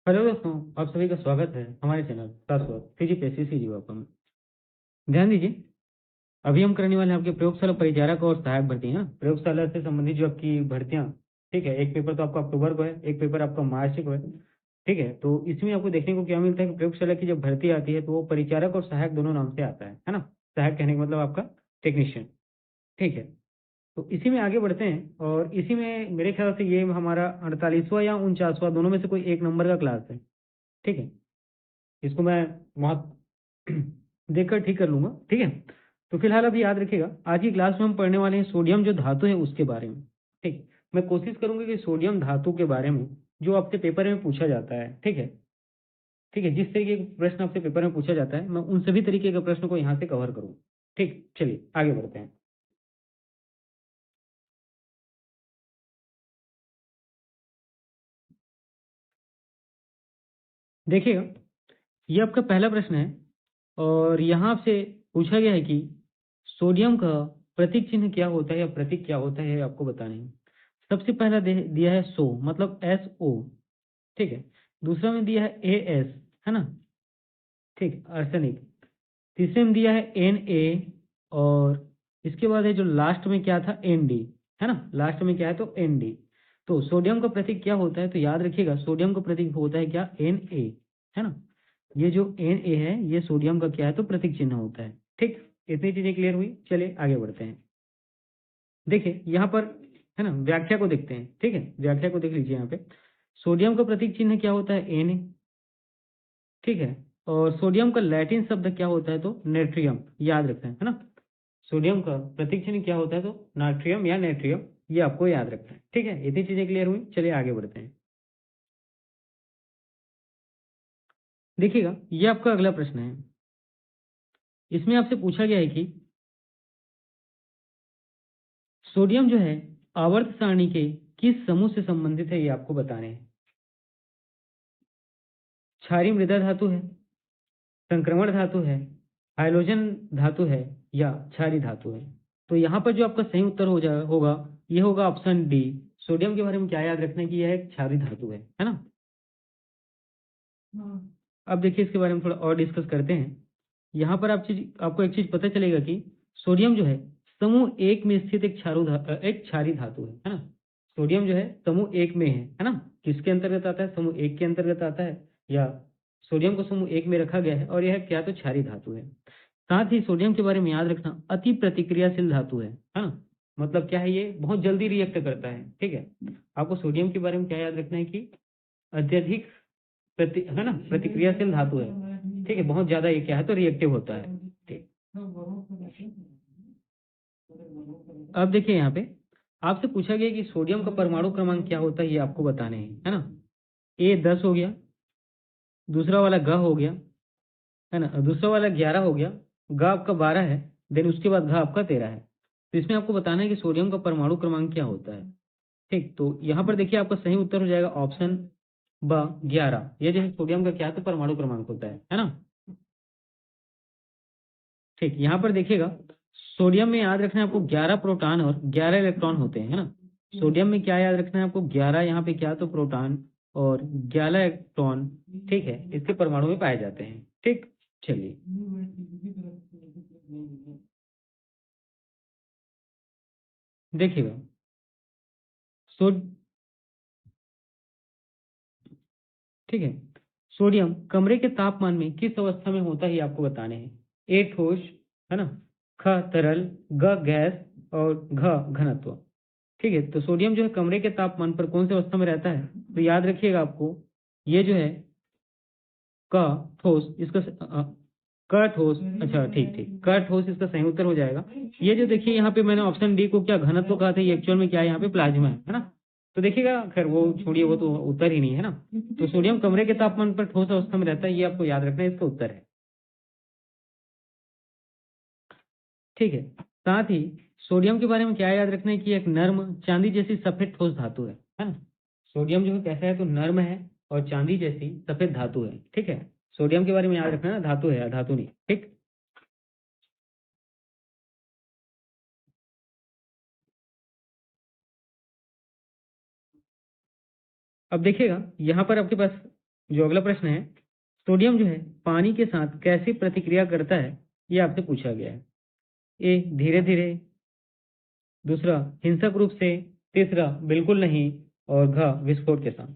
Hello दोस्तों, आप सभी का स्वागत है हमारे चैनल शाश्वत फिजिक्स जीवापा में। ध्यान दीजिए, अभी हम करने वाले हैं आपके प्रयोगशाला परिचारक और सहायक भर्ती है ना। प्रयोगशाला से संबंधित जो आपकी भर्तियां, ठीक है, एक पेपर तो आपका अक्टूबर को है, एक पेपर आपका मार्च को है। ठीक है, तो इसमें आपको देखने को क्या मिलता है कि प्रयोगशाला की जब भर्ती आती है तो वो परिचारक और सहायक दोनों नाम से आता है ना। सहायक कहने का मतलब आपका टेक्नीशियन। ठीक है, तो इसी में आगे बढ़ते हैं और इसी में मेरे ख्याल से ये हमारा 48वां या 49वां दोनों में से कोई एक नंबर का क्लास है। ठीक है, इसको मैं वहाँ देखकर ठीक कर लूंगा। ठीक है, तो फिलहाल अभी याद रखिएगा, आज की क्लास में हम पढ़ने वाले हैं सोडियम जो धातु है उसके बारे में। ठीक, मैं कोशिश करूंगा कि सोडियम धातु के बारे में जो आपसे पेपर में पूछा जाता है, ठीक है, ठीक है, जिस तरीके का प्रश्न आपसे पेपर में पूछा जाता है मैं उन सभी तरीके के प्रश्न को यहाँ से कवर करूँ। ठीक, चलिए आगे बढ़ते हैं। देखिएगा, ये आपका पहला प्रश्न है और यहाँ आपसे पूछा गया है कि सोडियम का प्रतीक चिन्ह क्या होता है या प्रतीक क्या होता है आपको बताना है। सबसे पहला दिया है सो, मतलब SO। ठीक है, दूसरा में दिया है AS, है ना, ठीक, आर्सेनिक। तीसरे में दिया है Na, और इसके बाद है जो लास्ट में क्या था ND, है ना, लास्ट में क्या है तो ND। तो सोडियम का प्रतीक क्या होता है तो याद रखिएगा, सोडियम का प्रतीक होता है क्या, Na, है ना। ये जो Na है ये सोडियम का क्या है तो प्रतीक चिन्ह होता है। ठीक, इतनी चीजें क्लियर हुई, चलिए आगे बढ़ते हैं। देखिए यहाँ पर, है ना, व्याख्या को देखते हैं। ठीक है, व्याख्या को देख लीजिए यहाँ पे। सोडियम का प्रतीक चिन्ह क्या होता है, Na। ठीक है, और सोडियम का लैटिन शब्द क्या होता है तो नेट्रियम, याद रखना है ना। सोडियम का प्रतीक चिन्ह क्या होता है तो नाट्रियम या नेट्रियम, ये आपको याद रखना है। ठीक है, इतनी चीजें क्लियर हुई, चलिए आगे बढ़ते हैं। देखिएगा, ये आपका अगला प्रश्न है। इसमें आपसे पूछा गया है कि सोडियम जो है आवर्त सारणी के किस समूह से संबंधित है, ये आपको बताने हैं। क्षारीय मृदा धातु है, संक्रमण धातु है, हाइड्रोजन धातु है, या क्षारीय धातु है। तो यहाँ पर जो आपका सही उत्तर होगा, ये होगा ऑप्शन डी। सोडियम के बारे में क्या याद रखना है कि यह एक क्षारीय धातु है ना। अब देखिए इसके बारे में थोड़ा और डिस्कस करते हैं। यहाँ पर आपको एक चीज पता चलेगा कि सोडियम जो है समूह एक में स्थित एक क्षारीय धातु है ना। सोडियम जो है समूह एक में है ना। किसके अंतर्गत आता है, समूह एक के अंतर्गत आता है, या सोडियम को समूह एक में रखा गया है और यह क्या तो क्षारीय धातु है। साथ ही सोडियम के बारे में याद रखना अति प्रतिक्रियाशील धातु है ना। मतलब क्या है, ये बहुत जल्दी रिएक्ट करता है। ठीक है, आपको सोडियम के बारे में क्या याद रखना है कि अत्यधिक है ना, प्रतिक्रियाशील धातु है। ठीक है, बहुत ज्यादा ये क्या है तो रिएक्टिव होता है। ठीक, अब देखिए यहाँ पे आपसे पूछा गया कि सोडियम का परमाणु क्रमांक क्या होता है, ये आपको बताने हैं, है ना। A10 हो गया, दूसरा वाला ग हो गया, है ना, दूसरा वाला 11 हो गया, ग आपका 12 है, देन उसके बाद घ आपका 13 है। तो इसमें आपको बताना है कि सोडियम का परमाणु क्रमांक क्या होता है। ठीक, तो यहाँ पर देखिए आपका सही उत्तर हो जाएगा ऑप्शन ब 11। ये जो है सोडियम का क्या है तो परमाणु क्रमांक होता है ना। ठीक, यहाँ पर देखिएगा, सोडियम में याद रखना है आपको 11 प्रोटॉन और 11 इलेक्ट्रॉन होते हैं, है ना। सोडियम में क्या याद रखना है आपको, 11 यहाँ पे क्या तो प्रोटॉन और 11 इलेक्ट्रॉन, ठीक है, इसके परमाणु में पाए जाते हैं। ठीक, चलिए देखिएगा, सो ठीक है, सोडियम कमरे के तापमान में किस अवस्था में होता है ये आपको बताने हैं। ए ठोस, है ना, ख तरल, ग गैस और घ घनत्व। ठीक है, तो सोडियम जो है कमरे के तापमान पर कौन सी अवस्था में रहता है तो याद रखिएगा आपको, ये जो है क ठोस, इसका क ठोस, अच्छा ठीक ठीक, क ठोस इसका सही उत्तर हो जाएगा। ये जो देखिए यहाँ पे मैंने ऑप्शन डी को क्या घनत्व कहा था, ये एक्चुअल में क्या है यहाँ पे प्लाज्मा है ना। तो देखिएगा, खैर वो छोड़िए, वो तो उत्तर ही नहीं है ना। तो सोडियम कमरे के तापमान पर ठोस अवस्था में रहता है, ये आपको याद रखना है, इसका उत्तर है। ठीक है, साथ ही सोडियम के बारे में क्या याद रखना है कि एक नर्म चांदी जैसी सफेद ठोस धातु है ना। सोडियम जो है कैसा है तो नर्म है और चांदी जैसी सफेद धातु है। ठीक है, सोडियम के बारे में याद रखना है ना, धातु है, धातु नहीं। ठीक, अब देखिएगा यहाँ पर आपके पास जो अगला प्रश्न है, सोडियम जो है पानी के साथ कैसे प्रतिक्रिया करता है, ये आपसे पूछा गया है। ए धीरे धीरे, दूसरा हिंसक रूप से, तीसरा बिल्कुल नहीं, और घ विस्फोट के साथ।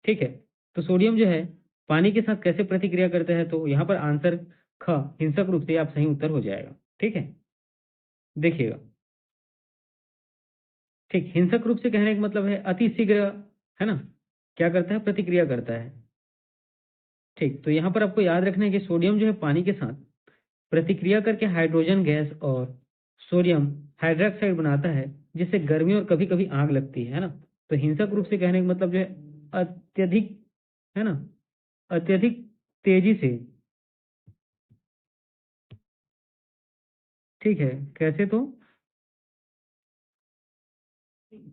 ठीक है, तो सोडियम जो है पानी के साथ कैसे प्रतिक्रिया करता है, तो यहाँ पर आंसर ख हिंसक रूप से आप सही उत्तर हो जाएगा। ठीक है, देखिएगा, ठीक, हिंसक रूप से कहने का मतलब है अति शीघ्र, है ना, क्या करता है, प्रतिक्रिया करता है। ठीक, तो यहाँ पर आपको याद रखना है कि सोडियम जो है पानी के साथ प्रतिक्रिया करके हाइड्रोजन गैस और सोडियम हाइड्रोक्साइड बनाता है, जिससे गर्मी और कभी कभी आग लगती है ना। तो हिंसक रूप से कहने का मतलब जो है अत्यधिक, है ना, अत्यधिक तेजी से, ठीक है, कैसे, तो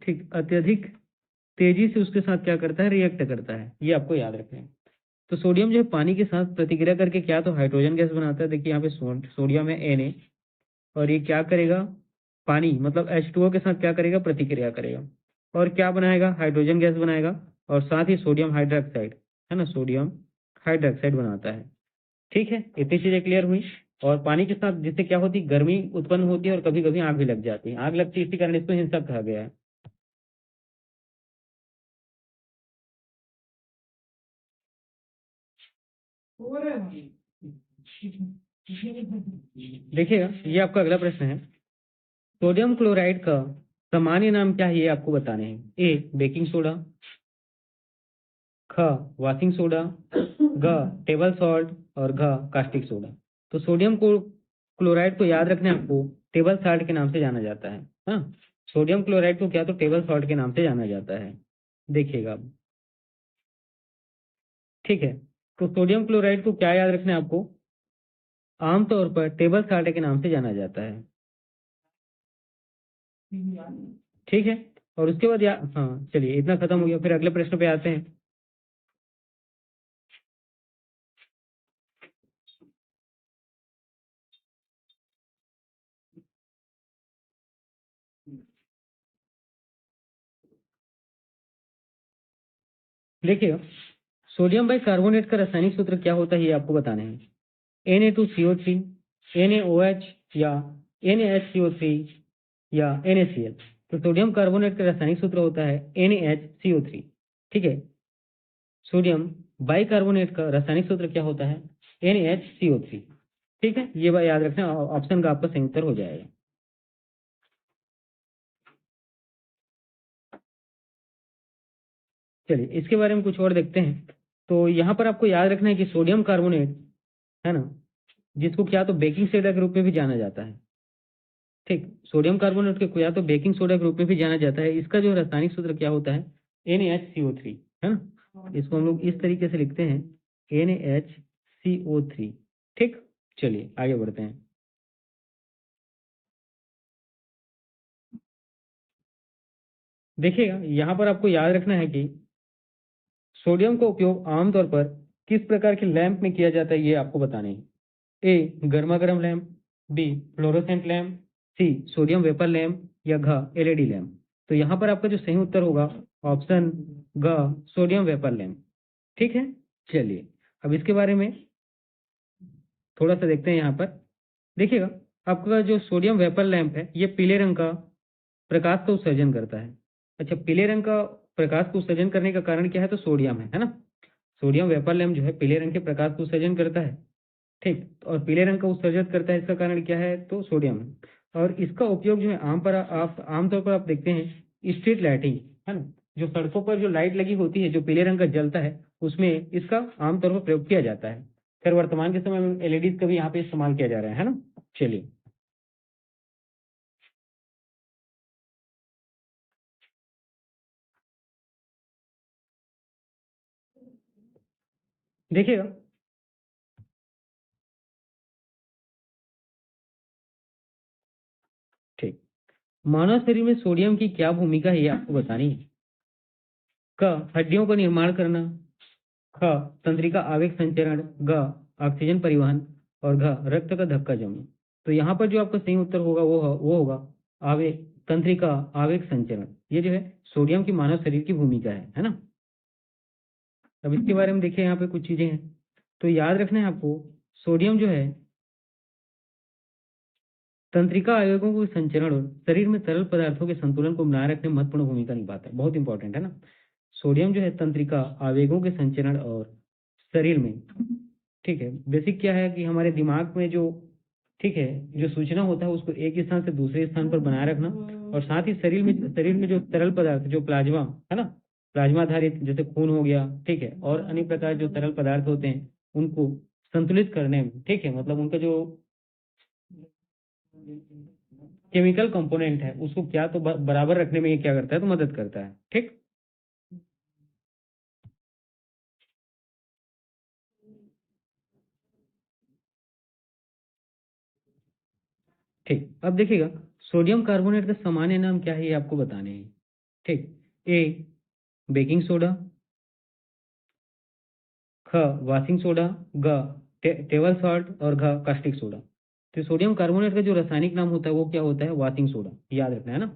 ठीक, अत्यधिक तेजी से उसके साथ क्या करता है, रिएक्ट करता है, ये आपको याद रखना है। तो सोडियम जो है पानी के साथ प्रतिक्रिया करके क्या तो हाइड्रोजन गैस बनाता है। देखिए यहाँ पे सोडियम है Na, और ये क्या करेगा, पानी मतलब H2O के साथ क्या करेगा, प्रतिक्रिया करेगा, और क्या बनाएगा, हाइड्रोजन गैस बनाएगा, और साथ ही सोडियम हाइड्रोक्साइड, है ना, सोडियम हाइड्रोक्साइड बनाता है। ठीक है, इतनी चीजें क्लियर हुई। और पानी के साथ जिससे क्या होती है, गर्मी उत्पन्न होती है और कभी कभी आग भी लग जाती है, आग लगती है, इसी कारण इसको हिंसक कहा गया है। देखिएगा, ये आपका अगला प्रश्न है, सोडियम क्लोराइड का सामान्य नाम क्या है, ये आपको बताने हैं। ए बेकिंग सोडा, ख वॉशिंग सोडा, घ टेबल सॉल्ट, और घ कास्टिक सोडा। तो सोडियम को क्लोराइड को याद रखना है आपको, टेबल सॉल्ट के नाम से जाना जाता है। हाँ, सोडियम क्लोराइड को क्या तो टेबल सॉल्ट के नाम से जाना जाता है। देखिएगा अब, ठीक है, तो सोडियम क्लोराइड को क्या याद रखना है आपको, आमतौर पर टेबल सॉल्ट के नाम से जाना जाता है। ठीक है, और उसके बाद हाँ चलिए, इतना खत्म हो गया, फिर अगले प्रश्न पे आते हैं। देखिए, सोडियम बाइकार्बोनेट का रासायनिक सूत्र क्या होता है, ये आपको बताना है। Na2CO3, NaOH, या NaHCO3, या NaCl। तो सोडियम कार्बोनेट का रासायनिक सूत्र होता है NaHCO3। ठीक है, सोडियम बाइकार्बोनेट का रासायनिक सूत्र क्या होता है, NaHCO3। ठीक है, ये बात याद रखना, ऑप्शन का आपका सही उत्तर हो जाएगा। चलिए, इसके बारे में कुछ और देखते हैं। तो यहाँ पर आपको याद रखना है कि सोडियम कार्बोनेट, है ना, जिसको क्या तो बेकिंग सोडा के रूप में भी जाना जाता है। ठीक, सोडियम कार्बोनेट को या तो बेकिंग सोडा के रूप में भी जाना जाता है। इसका जो रासायनिक सूत्र क्या होता है, NaHCO3, है ना, इसको हम लोग इस तरीके से लिखते हैं, NaHCO3। ठीक, चलिए आगे बढ़ते हैं। देखिएगा, यहाँ पर आपको याद रखना है कि सोडियम का उपयोग आमतौर पर किस प्रकार के लैंप में किया जाता है, ये आपको बताने हैं। ए गर्मा गर्म lamp, B fluorescent lamp, C sodium vapour lamp, या घ एलईडी लैंप। तो यहाँ पर आपका जो सही उत्तर होगा, ऑप्शन घ सोडियम वेपर लैंप। ठीक है, चलिए अब इसके बारे में थोड़ा सा देखते हैं। यहाँ पर देखिएगा, आपका जो सोडियम वेपर लैंप है, ये पीले रंग का प्रकाश का उत्सर्जन करता है। अच्छा, पीले रंग का प्रकाश को उत्सर्जन करने का कारण क्या है, तो सोडियम है ना। सोडियम वेपर लैंप जो है पीले रंग के प्रकाश को उत्सर्जन करता है। ठीक, और पीले रंग का उत्सर्जन करता है, इसका कारण क्या है, तो सोडियम है। और इसका उपयोग जो है आप आमतौर पर आप देखते हैं स्ट्रीट लाइटिंग, है ना, जो सड़कों पर जो लाइट लगी होती है, जो पीले रंग का जलता है, उसमें इसका आमतौर पर प्रयोग किया जाता है। खैर वर्तमान के समय में एलईडी का भी यहाँ पे इस्तेमाल किया जा रहा है ना। चलिए, देखिएगा, ठीक, मानव शरीर में सोडियम की क्या भूमिका है, ये आपको बतानी है। क हड्डियों का निर्माण करना, ख तंत्रिका आवेग संचरण, ग ऑक्सीजन परिवहन, और घ रक्त का धक्का जमना। तो यहाँ पर जो आपका सही उत्तर होगा वो होगा आवेग तंत्रिका आवेग संचरण। ये जो है सोडियम की मानव शरीर की भूमिका है ना। अब इसके बारे में देखिए, यहाँ पे कुछ चीजें हैं तो याद रखना है आपको। सोडियम जो है तंत्रिका आवेगों को संचरण और शरीर में तरल पदार्थों के संतुलन को बनाए रखने में महत्वपूर्ण भूमिका निभाता है। बहुत इंपॉर्टेंट है ना। सोडियम जो है तंत्रिका आवेगों के संचरण और शरीर में, ठीक है, बेसिक क्या है कि हमारे दिमाग में जो, ठीक है, जो सूचना होता है उसको एक स्थान से दूसरे स्थान पर बनाए रखना, और साथ ही शरीर में जो तरल पदार्थ, जो प्लाज्मा है ना, प्लाज्मा आधारित जैसे खून हो गया, ठीक है, और अन्य प्रकार जो तरल पदार्थ होते हैं उनको संतुलित करने में, ठीक है, मतलब उनका जो केमिकल कंपोनेंट है उसको क्या तो बराबर रखने में ये क्या करता है, तो मदद करता है। ठीक ठीक। अब देखिएगा, सोडियम कार्बोनेट का सामान्य नाम क्या है ये आपको बताने हैं। ठीक, ए बेकिंग सोडा, ख वॉशिंग सोडा, ग टेबल सॉल्ट और घ कास्टिक सोडा। तो सोडियम कार्बोनेट का जो रासायनिक नाम होता है वो क्या होता है, वॉशिंग सोडा। याद रखना है ना,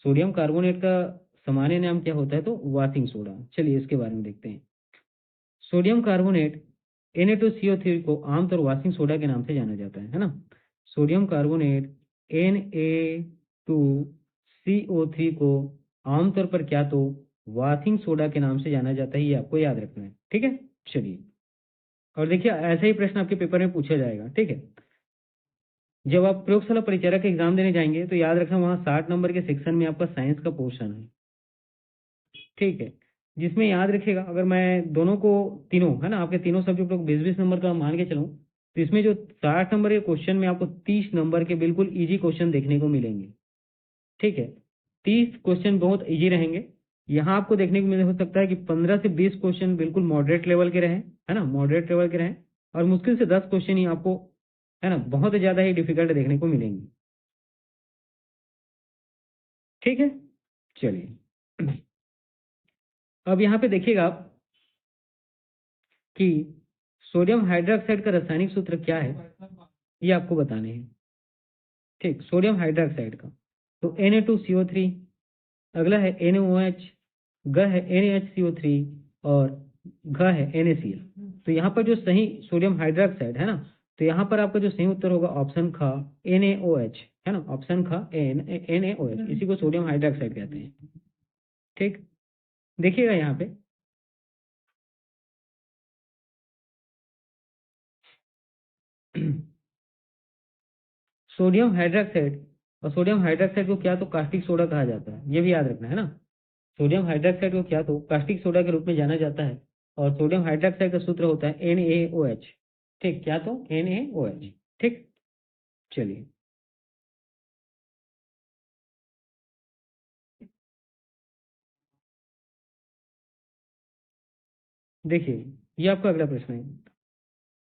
सोडियम कार्बोनेट का सामान्य नाम क्या होता है, तो वॉशिंग सोडा। चलिए इसके बारे में देखते हैं। सोडियम कार्बोनेट Na2CO3 को आमतौर वॉशिंग सोडा के नाम से जाना जाता है ना। सोडियम कार्बोनेट Na2CO3 को आमतौर पर क्या तो वॉशिंग सोडा के नाम से जाना जाता है, ये आपको याद रखना है। ठीक है, चलिए। और देखिए ऐसा ही प्रश्न आपके पेपर में पूछा जाएगा। ठीक है, जब आप प्रयोगशाला परिचारक का एग्जाम देने जाएंगे तो याद रखना वहाँ 60 नंबर के सेक्शन में आपका साइंस का पोर्शन है। ठीक है, जिसमें याद रखिएगा, अगर मैं दोनों को, तीनों है ना, आपके तीनों सब्जेक्ट को 20-20 नंबर का मान के चलूं, तो इसमें जो 60 नंबर के क्वेश्चन में आपको 30 नंबर के बिल्कुल इजी क्वेश्चन देखने को मिलेंगे। ठीक है, 30 क्वेश्चन बहुत इजी रहेंगे। यहाँ आपको देखने को मिल हो सकता है कि 15 से 20 क्वेश्चन बिल्कुल मॉडरेट लेवल के रहे, है ना, मॉडरेट लेवल के रहे, और मुश्किल से 10 क्वेश्चन ही आपको, है ना, बहुत ज्यादा ही डिफिकल्ट देखने को मिलेंगे। ठीक है, चलिए। अब यहाँ पे देखिएगा आप कि सोडियम हाइड्रोक्साइड का रासायनिक सूत्र क्या है, ये आपको बताने हैं। ठीक, सोडियम हाइड्रोक्साइड का तो Na2CO3, अगला है NaOH, ग है NaHCO3, और घ है NaCl। तो यहाँ पर जो सही सोडियम हाइड्रोक्साइड है ना, तो यहाँ पर आपका जो सही उत्तर होगा ऑप्शन ख NaOH, है ना, ऑप्शन ख NaOH, इसी को सोडियम हाइड्रोक्साइड कहते हैं। ठीक, देखिएगा यहाँ पे सोडियम हाइड्रोक्साइड, और सोडियम हाइड्रोक्साइड को क्या तो कास्टिक सोडा कहा जाता है, ये भी याद रखना है ना। सोडियम हाइड्रोक्साइड को क्या तो कास्टिक सोडा के रूप में जाना जाता है, और सोडियम हाइड्रोक्साइड का सूत्र होता है NaOH। ठीक, क्या तो NaOH। ठीक, चलिए। देखिए, ये आपका अगला प्रश्न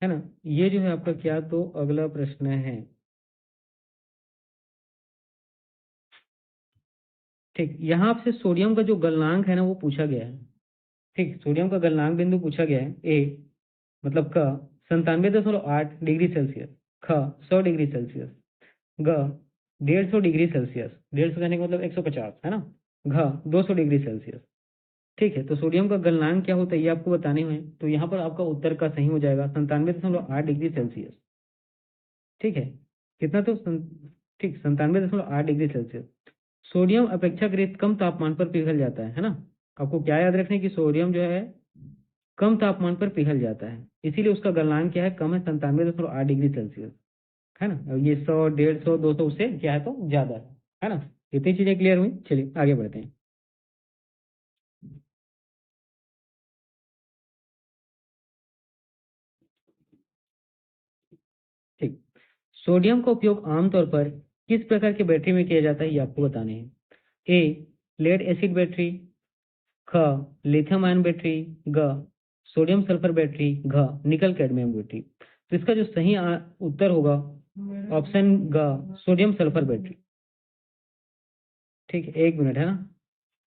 है ना, ये जो है आपका क्या तो अगला प्रश्न है। ठीक, यहाँ आपसे सोडियम का जो गलनांक है ना वो पूछा गया है। ठीक, सोडियम का गलनांक बिंदु पूछा गया है। ए मतलब क 97.8 डिग्री सेल्सियस, ख 100 डिग्री सेल्सियस, ग 150 डिग्री सेल्सियस, 150 कहने का मतलब 150 है ना, घ 200 डिग्री सेल्सियस। ठीक है, तो सोडियम का गलनांक क्या होता है ये आपको बताने हुए हैं। तो यहाँ पर आपका उत्तर का सही हो जाएगा 97.8 डिग्री सेल्सियस। ठीक है, कितना तो ठीक 97.8 डिग्री सेल्सियस। सोडियम अपेक्षाकृत कम तापमान पर पिघल जाता है ना। आपको क्या याद रखना है कि सोडियम जो है कम तापमान पर पिघल जाता है, इसीलिए उसका गलनांक क्या है, कम है, 97.8 डिग्री सेल्सियस। है ना, और ये 100, 150, 200 उससे क्या है तो ज्यादा है ना। इतनी चीजें क्लियर हुई, चलिए आगे बढ़ते हैं। ठीक, सोडियम का उपयोग आमतौर पर किस प्रकार के बैटरी में किया जाता है ये आपको बताने हैं। ए लेड एसिड बैटरी, ख लिथियम आयन बैटरी, ग सोडियम सल्फर बैटरी, घ निकल कैडमियम बैटरी। तो इसका जो सही उत्तर होगा ऑप्शन ग सोडियम सल्फर बैटरी। ठीक है, एक मिनट है ना।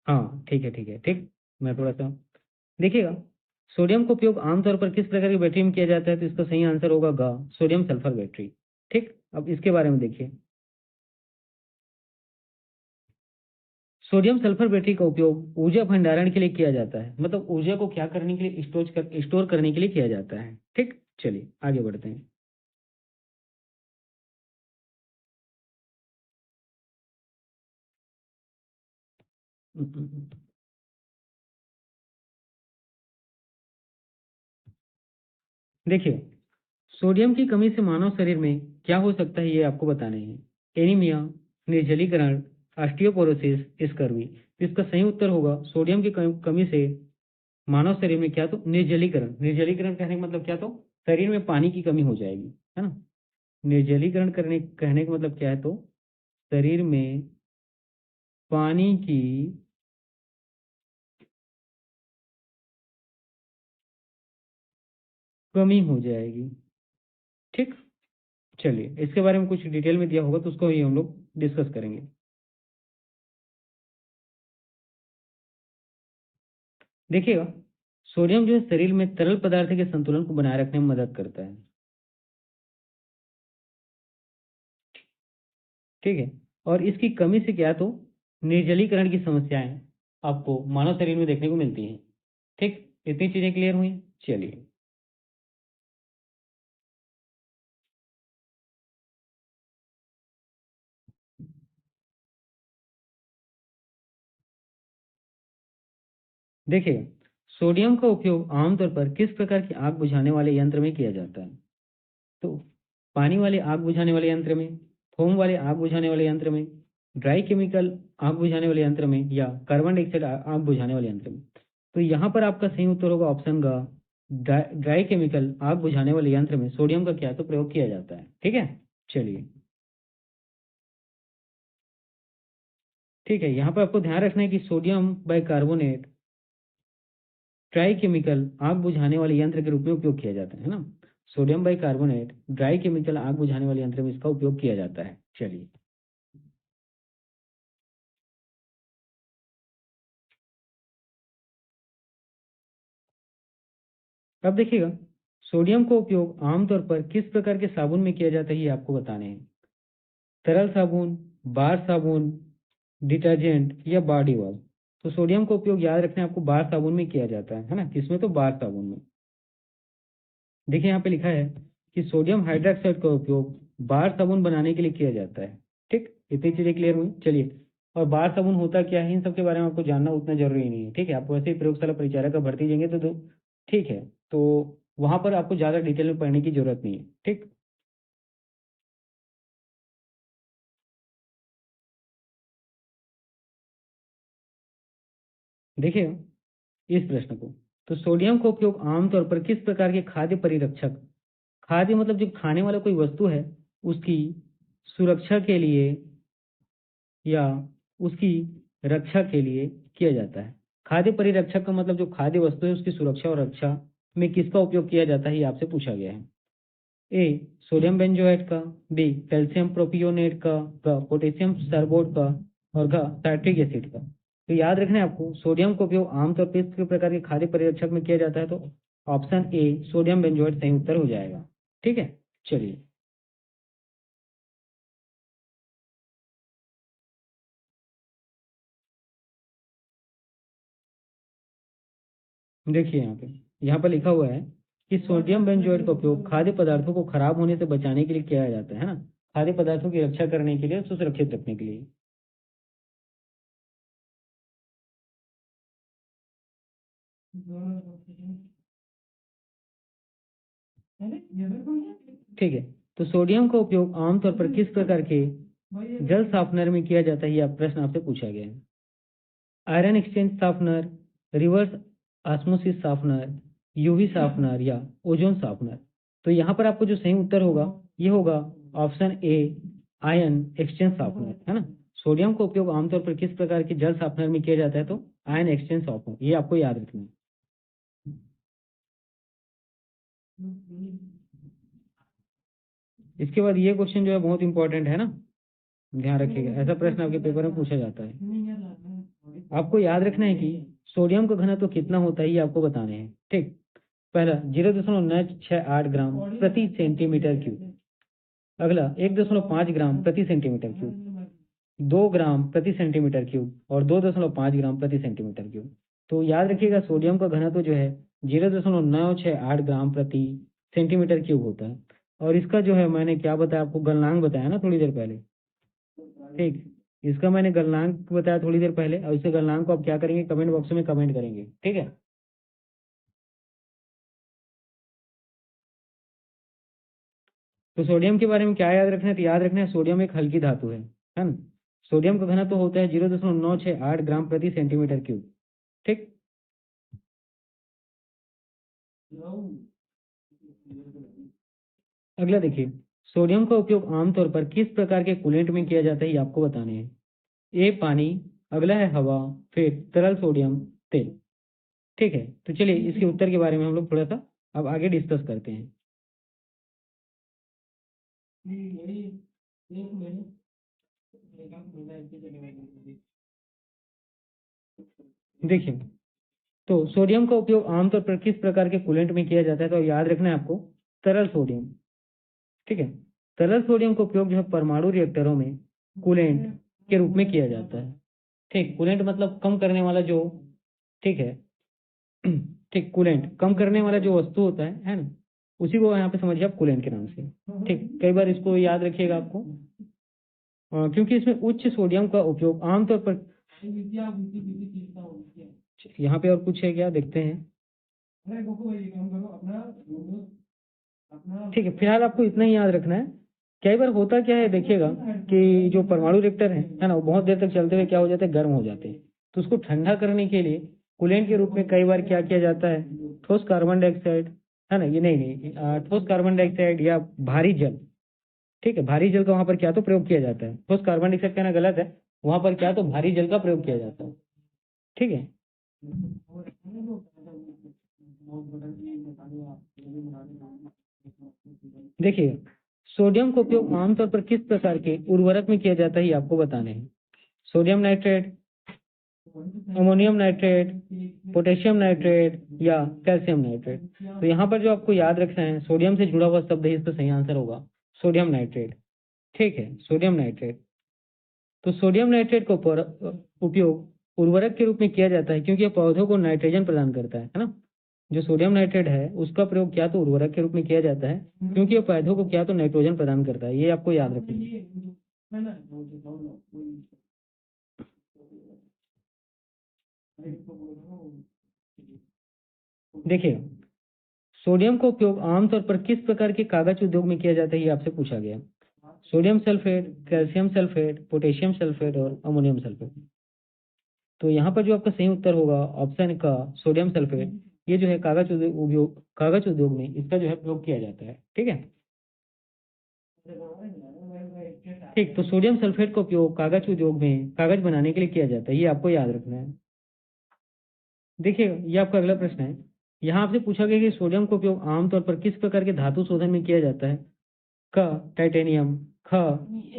हाँ ठीक है, ठीक है, ठीक। मैं थोड़ा सा देखिएगा, सोडियम का उपयोग आमतौर पर किस प्रकार की बैटरी में किया जाता है, तो इसका सही आंसर होगा ग सोडियम सल्फर बैटरी। ठीक, अब इसके बारे में देखिए। सोडियम सल्फर बैटरी का उपयोग ऊर्जा भंडारण के लिए किया जाता है, मतलब ऊर्जा को क्या करने के लिए, स्टोर करने के लिए किया जाता है। ठीक, चलिए आगे बढ़ते हैं। देखिए, सोडियम की कमी से मानव शरीर में क्या हो सकता है ये आपको बताने हैं। एनीमिया, निर्जलीकरण, ऑस्टियोपोरोसिस, स्कर्वी। इसका सही उत्तर होगा सोडियम की कमी से मानव शरीर में क्या, तो निर्जलीकरण। निर्जलीकरण कहने का मतलब क्या, तो शरीर में पानी की कमी हो जाएगी, है ना। निर्जलीकरण करने कहने का मतलब क्या है, तो शरीर में पानी की कमी हो जाएगी। ठीक, चलिए इसके बारे में कुछ डिटेल में दिया होगा तो उसको ही हम लोग डिस्कस करेंगे। देखिएगा, सोडियम जो है शरीर में तरल पदार्थ के संतुलन को बनाए रखने में मदद करता है। ठीक है, और इसकी कमी से क्या, तो निर्जलीकरण की समस्याएं आपको मानव शरीर में देखने को मिलती हैं। ठीक, इतनी चीजें क्लियर हुई। चलिए, देखिए, सोडियम का उपयोग आमतौर पर किस प्रकार की आग बुझाने वाले यंत्र में किया जाता है, तो पानी वाले आग बुझाने वाले यंत्र में, फोम वाले आग बुझाने वाले यंत्र में, ड्राई केमिकल आग बुझाने वाले यंत्र में, या कार्बन डाइऑक्साइड आग बुझाने वाले यंत्र में। तो यहाँ पर आपका सही उत्तर होगा ऑप्शन का ड्राई केमिकल आग बुझाने वाले यंत्र में सोडियम का क्या, तो प्रयोग किया जाता है। ठीक है, चलिए, ठीक है, यहाँ पर आपको ध्यान रखना है कि सोडियम बाइकार्बोनेट ड्राई केमिकल आग बुझाने वाले यंत्र के रूप में उपयोग किया जाता है ना। सोडियम बाइकार्बोनेट ड्राई केमिकल आग बुझाने वाले यंत्र में इसका उपयोग किया जाता है। चलिए, अब देखिएगा, सोडियम का उपयोग आमतौर पर किस प्रकार के साबुन में किया जाता है ये आपको बताने हैं। तरल साबुन, बार साबुन, डिटर्जेंट, या बॉडी वॉश। तो सोडियम का उपयोग याद रखना है आपको बार साबुन में किया जाता है ना। किसमें, तो बार साबुन में। देखिए यहाँ पे लिखा है कि सोडियम हाइड्रोक्साइड का उपयोग बार साबुन बनाने के लिए किया जाता है। ठीक, इतनी चीजें क्लियर हुई। चलिए, और बार साबुन होता क्या है, इन सब के बारे में आपको जानना उतना जरूरी नहीं है। ठीक है, आप वैसे ही प्रयोगशाला परिचारक का भर्ती देंगे तो ठीक है, तो वहां पर आपको ज्यादा डिटेल में पढ़ने की जरूरत नहीं है। ठीक, देखिए इस प्रश्न को, तो सोडियम का उपयोग आमतौर पर किस प्रकार के खाद्य परिरक्षक, खाद्य मतलब जो खाने वाला कोई वस्तु है उसकी सुरक्षा के लिए या उसकी रक्षा के लिए किया जाता है। खाद्य परिरक्षक का मतलब जो खाद्य वस्तु है उसकी सुरक्षा और रक्षा में किसका उपयोग किया जाता है ये आपसे पूछा गया है। ए, सोडियम बेंजोएट का, बी, कैल्शियम प्रोपियोनेट का, पोटेशियम सर्बोट का, और घ, साइट्रिक एसिड का। तो याद रखना है आपको सोडियम का उपयोग आमतौर पर इस प्रकार के खाद्य परिरक्षक में किया जाता है, तो ऑप्शन ए सोडियम बेंजोएट सही उत्तर हो जाएगा। ठीक है, चलिए, देखिए यहाँ पर लिखा हुआ है कि सोडियम बेंजोएट का उपयोग खाद्य पदार्थों को खराब होने से बचाने के लिए किया जाता है ना। खाद्य पदार्थों की रक्षा करने के लिए, उसको सुरक्षित रखने के लिए। ठीक है, तो सोडियम का उपयोग आमतौर पर किस प्रकार के जल साफनर में किया जाता है, यह प्रश्न आपसे पूछा गया है। Iron exchange softener, reverse osmosis softener, UV softener, या ओजोन साफनर। तो यहाँ पर आपको जो सही उत्तर होगा ये होगा ऑप्शन ए आयन एक्सचेंज साफनर, है ना। सोडियम का उपयोग आमतौर पर किस प्रकार के जल साफनर में किया जाता है, तो आयन एक्सचेंज साफनर, ये आपको याद रखना है। इसके बाद ये क्वेश्चन जो है बहुत इंपॉर्टेंट है ना, ध्यान रखिएगा, ऐसा प्रश्न आपके पेपर में पूछा जाता है। आपको याद रखना है कि सोडियम का घनत्व कितना होता है ये आपको बताने हैं। ठीक, पहला 0.968 ग्राम प्रति सेंटीमीटर क्यूब, अगला 1.5 ग्राम प्रति सेंटीमीटर क्यूब, 2 ग्राम प्रति सेंटीमीटर क्यूब और 2.5 ग्राम प्रति सेंटीमीटर क्यूब। तो याद रखिएगा सोडियम का घनत्व जो है 0.968 ग्राम प्रति सेंटीमीटर क्यूब होता है। और इसका जो है मैंने क्या बताया आपको, गलनांक बताया ना थोड़ी देर पहले, ठीक, इसका मैंने गलनांक बताया थोड़ी देर पहले, और इसे गलनांक को आप क्या करेंगे, कमेंट बॉक्स में कमेंट करेंगे, ठीक है। तो सोडियम के बारे में क्या याद रखना है, तो याद रखना है सोडियम एक हल्की धातु है ना। सोडियम का घनत्व होता है 0.968 ग्राम प्रति सेंटीमीटर क्यूब, ठीक। अगला देखिए, सोडियम का उपयोग आमतौर पर किस प्रकार के कूलेंट में किया जाता है ये आपको बताने हैं। ए पानी, अगला है हवा, फिर तरल सोडियम तेल, ठीक है। तो चलिए इसके उत्तर के बारे में हम लोग थोड़ा सा अब आगे डिस्कस करते हैं। देखिए, तो सोडियम का उपयोग आमतौर पर किस प्रकार के कूलेंट में किया जाता है, तो याद रखना है आपको तरल सोडियम, ठीक है। तरल सोडियम का उपयोग जो है परमाणु रिएक्टरों में कूलेंट के रूप में किया जाता है, ठीक। कूलेंट मतलब कम करने वाला जो, ठीक है, ठीक, कूलेंट कम करने वाला जो वस्तु होता है ना, उसी को यहाँ पे समझिए आप कूलेंट के नाम से, ठीक। कई बार इसको याद रखिएगा आपको, क्योंकि इसमें उच्च सोडियम का उपयोग आमतौर पर, यहाँ पे और कुछ है क्या, देखते हैं, ठीक है। फिलहाल आपको इतना ही याद रखना है। कई बार होता क्या है देखिएगा कि जो परमाणु रिएक्टर है ना, वो बहुत देर तक चलते हुए क्या हो जाते हैं, गर्म हो जाते हैं। तो उसको ठंडा करने के लिए कूलेंट के रूप में कई बार क्या किया जाता है, ठोस कार्बन डाइऑक्साइड, है ना, ये नहीं ठोस कार्बन डाइऑक्साइड या भारी जल, ठीक है, भारी जल का वहां पर क्या तो प्रयोग किया जाता है। ठोस कार्बन डाइऑक्साइड कहना गलत है, वहां पर क्या तो भारी जल का प्रयोग किया जाता है, ठीक है। देखिए, सोडियम का उपयोग आमतौर पर किस प्रकार के उर्वरक में किया जाता है ये आपको बताने हैं। Sodium nitrate, ammonium nitrate, potassium nitrate या कैल्शियम नाइट्रेट। तो यहाँ पर जो आपको याद रखना है, सोडियम से जुड़ा हुआ शब्द है, इसका सही आंसर होगा सोडियम नाइट्रेट, ठीक है, सोडियम नाइट्रेट। तो सोडियम नाइट्रेट का उपयोग उर्वरक के रूप में किया जाता है क्योंकि यह पौधों को नाइट्रोजन प्रदान करता है ना। जो सोडियम नाइट्रेट है उसका प्रयोग क्या तो उर्वरक के रूप में किया जाता है क्योंकि यह पौधों को क्या तो नाइट्रोजन प्रदान करता है, ये आपको याद रखना है। देखिए, सोडियम का उपयोग आमतौर पर किस प्रकार के कागज उद्योग में किया जाता है ये आपसे पूछा गया। Sodium sulphate, calcium sulphate, potassium sulphate और अमोनियम सल्फेट। तो यहाँ पर जो आपका सही उत्तर होगा ऑप्शन का सोडियम सल्फेट, ये जो है कागज उद्योग में इसका जो है प्रयोग किया जाता है, ठीक है। ठीक, तो सोडियम सल्फेट का उपयोग कागज उद्योग में कागज बनाने के लिए किया जाता है, ये आपको याद रखना है। देखिए, ये आपका अगला प्रश्न है। यहाँ आपसे पूछा गया कि सोडियम का उपयोग आमतौर पर किस प्रकार के धातु शोधन में किया जाता है। क टाइटेनियम, ख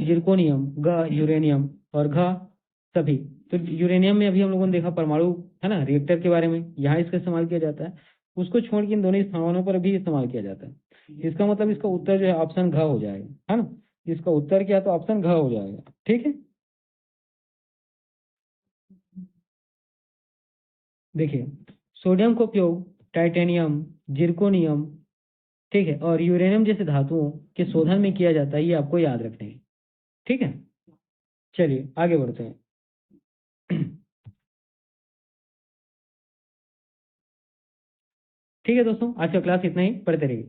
जिरकोनियम, ग यूरेनियम और घ सभी। तो यूरेनियम में अभी हम लोगों ने देखा परमाणु, है ना, रिएक्टर के बारे में, यहाँ इसका इस्तेमाल किया जाता है। उसको छोड़ के इन दोनों स्थानों पर भी इस्तेमाल किया जाता है। इसका मतलब इसका उत्तर जो है ऑप्शन घ हो जाएगा, है ना। इसका उत्तर क्या, तो ऑप्शन घ हो जाएगा, ठीक है। देखिए, सोडियम का उपयोग टाइटेनियम, जिरकोनियम, ठीक है, और यूरेनियम जैसे धातुओं के शोधन में किया जाता है, ये आपको याद रखना है, ठीक है। चलिए आगे बढ़ते हैं। ठीक है दोस्तों, आज का क्लास इतना ही, पढ़ते रहिए।